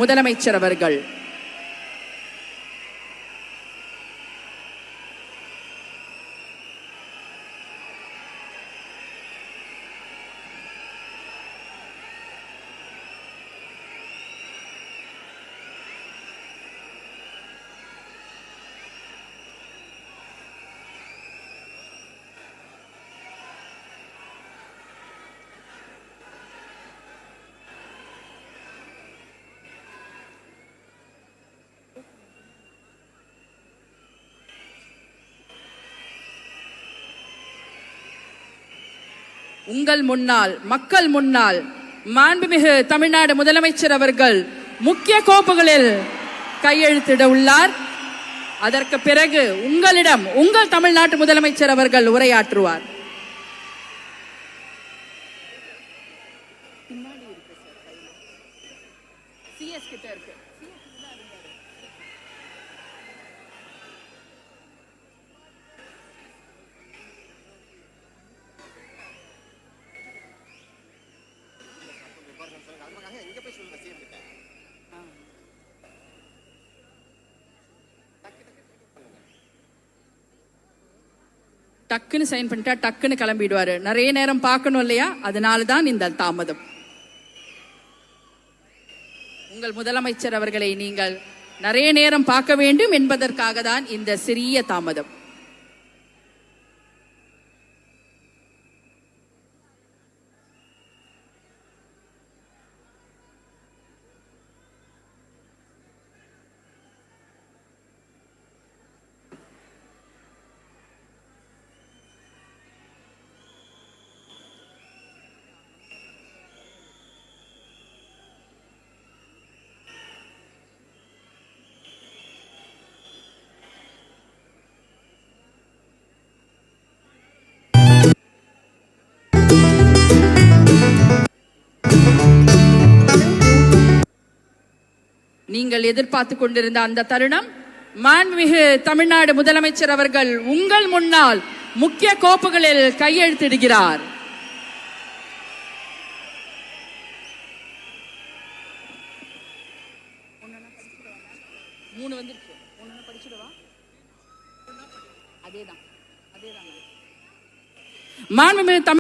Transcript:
முதலமைச்சர் அவர்கள் உங்கள் முன்னால் மக்கள் முன்னால் மாண்புமிகு தமிழ்நாடு முதலமைச்சர் அவர்கள் முக்கிய கோப்புகளில் கையெழுத்திட உள்ளார். அதற்கு பிறகு உங்களிடம் உங்கள் தமிழ்நாட்டு முதலமைச்சர் அவர்கள் உரையாற்றுவார். டக்குன்னு சைன் பண்ணிட்டா டக்குன்னு கிளம்பிடுவாரு. நிறைய நேரம் பார்க்கணும் இல்லையா, அதனாலதான் இந்த தாமதம். உங்கள் முதலமைச்சர் அவர்களை நீங்கள் நிறைய நேரம் பார்க்க வேண்டும் என்பதற்காக தான் இந்த சிறிய தாமதம். நீங்கள் எதிர்பார்த்து கொண்டிருந்த அந்த தருணம், மாண்புமிகு தமிழ்நாடு முதலமைச்சர் அவர்கள் உங்கள் முன்னால் முக்கிய கோப்புகளில் கையெழுத்திடுகிறார். மாண்புமிகு